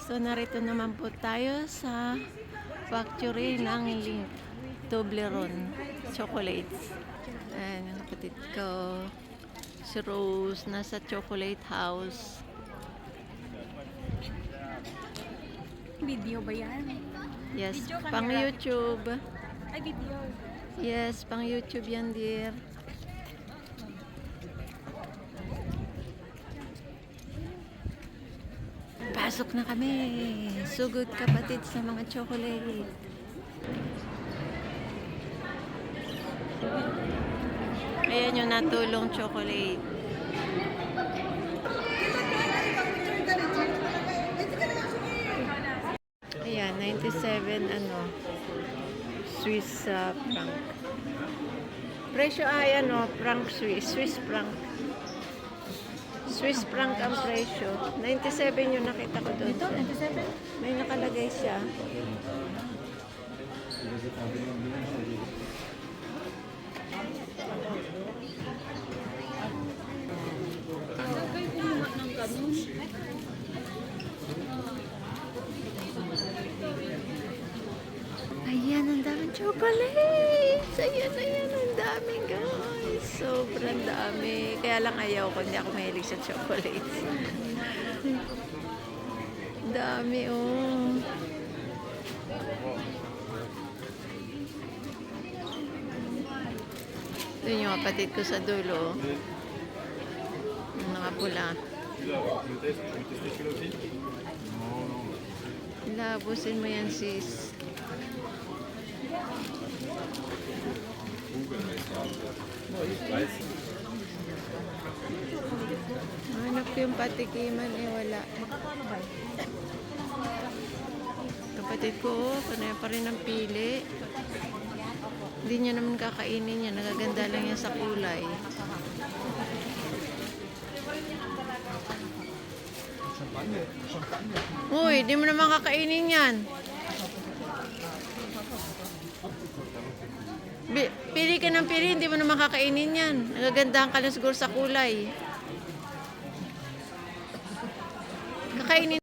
So, narito naman po tayo sa factory ng Link Toblerone Chocolates. Ayan, yung kapatid ko. Si Rose, nasa chocolate house. Video ba yan? Yes, Video, pang camera. YouTube. Ay, video. Yes, pang YouTube yan, dear. Pasok na kami. Sugod kapatid sa mga chocolate. Ayan yung natulong chocolate. Ayan, 97 Swiss franc. Presyo ay franc Swiss. Swiss franc. Swiss franc ang presyo. 97 yung nakita ko doon. Ito, 97? May nakalagay siya. Sagay kumuha ng ganun. Ayan, ang daming chocolates. Ayan, ang dami guys. Sobrang dami. Kaya lang ayaw ko, hindi ako mahilig sa chocolates. Ang dami, oh. Doon yung kapatid ko sa dulo. Yung nakapula. Labusin mo yan, sis. Hanap ko yung patikiman, wala. Kapatid ko, panay pa rin ang pili. Hindi niya naman kakainin yan. Nagaganda lang yan sa kulay. Uy, di mo naman kakainin yan. Pili ka ng pili, hindi mo naman kakainin yan. Nagagandahan ka lang siguro sa kulay. Kakainin.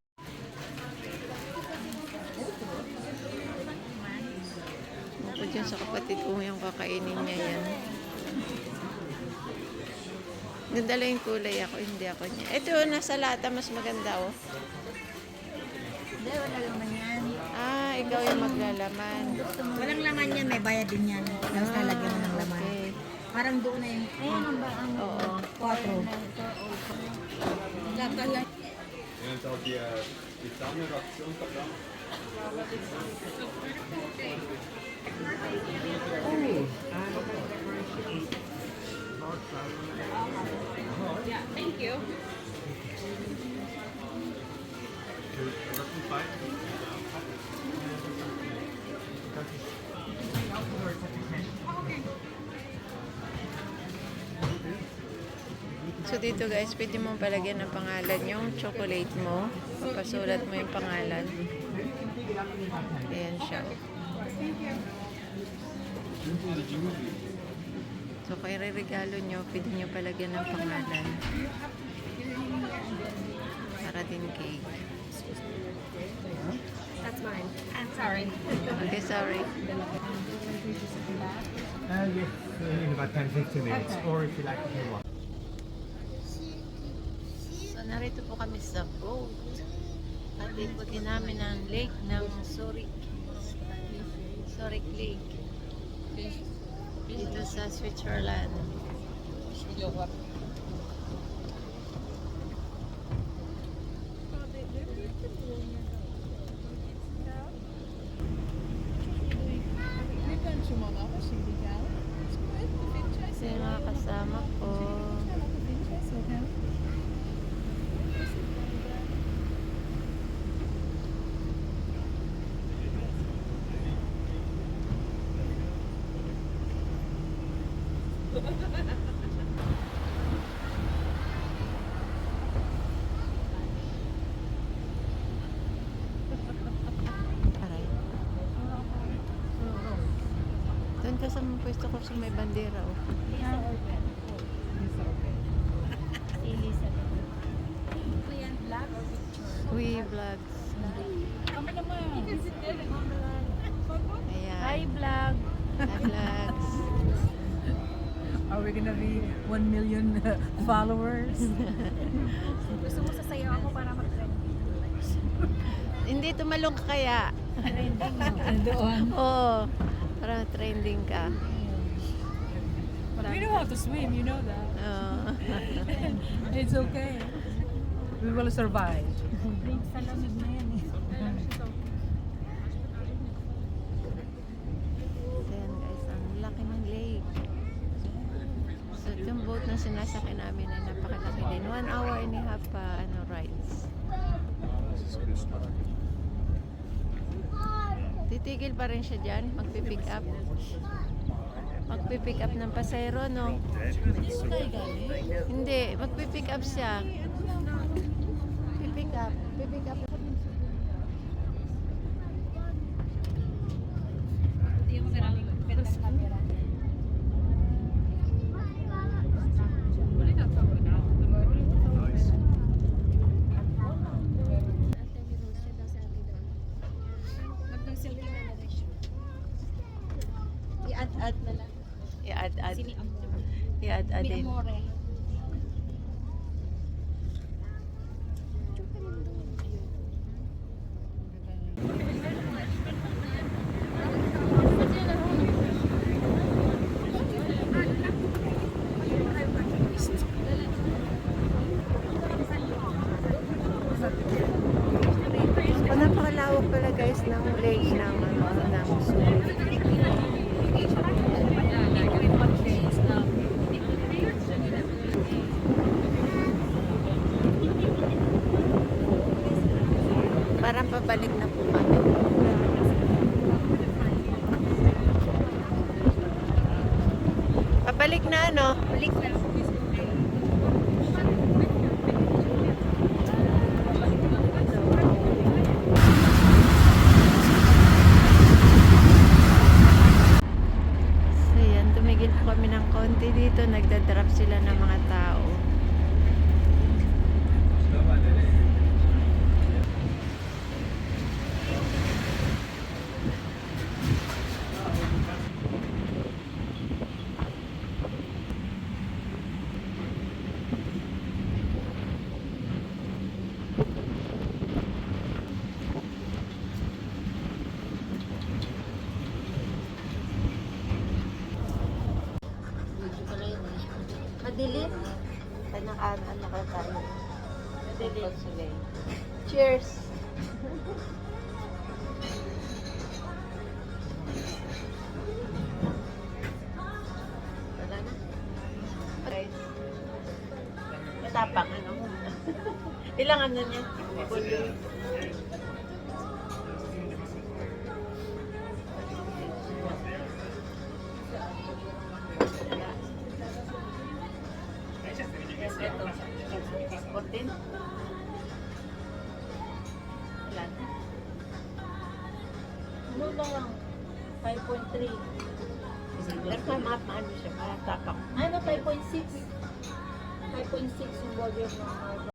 Ako dyan sa kapatid ko yung kakainin niya yan. Ganda lang yung kulay ako, hindi ako niya. Ito, nasa lata, mas maganda, oh. Hindi, wala laman yan. Ah, ikaw yung maglalaman. Walang laman yan, may bayad din yan. Tapos lalagyan mo ng laman. Okay. Parang doon na yung... Ayan ang ba ang... Oo. 4. Lata lang. Yeah, thank you. So dito guys, pwede mo palagyan ng pangalan yung chocolate mo. Papasulat mo yung pangalan. Ayan siya. So kung i-regalo nyo, pwede nyo palagyan ng pangalan. Para din cake. That's mine. I'm sorry. Okay, sorry. Yes, in about 10-15 minutes, or if you like to do one. So narito po kami sa boat. At ikutin namin ang lake ng Zurich. Zurich Lake. Dito sa Switzerland. Kasi yung mga kasama ko. Aray. Doon ka sa pwesto ko sa may bandera. Oh. Sili sa We Vlogs. naman. Ayan. Hi, vlog. Hi, vlogs. Are we gonna be 1 million followers? Gusto mo sasayaw ako para mag-trend? Hindi, tumalong ka kaya. Doon. Oo. Parang trending ka. We know how to swim, you know that. Oo. It's okay. We will survive. Sa lamig na yan eh. Ayan guys, ang laki ng lake. So itong boat na sinasakay namin ay napakalaki din. 1 hour and a half pa rides. Titigil pa rin siya dyan, magpipick up. Magpipick up ng pasayro, no? Hindi, magpipick up siya. Pipick up. Pipick up. I-add na lang. I-add. I-add din. So, napakalawak pala guys ng lake ng Subic. Parang pabalik na po kami. Pabalik na ano? Balik na. So yan, tumigil po kami ng konti dito. Nagdadrop sila ng mga tao. Madilim. Ay, naka-ano ka tayo. Madilim. Cheers! Wala na. Guys. Matapang, ano? Ilang ano niya? Volume. Ito. 14. Ilan? Ano lang? 5.3. Pero maano siya, matapang. Ano, 5.6? 5.6 yung volume ng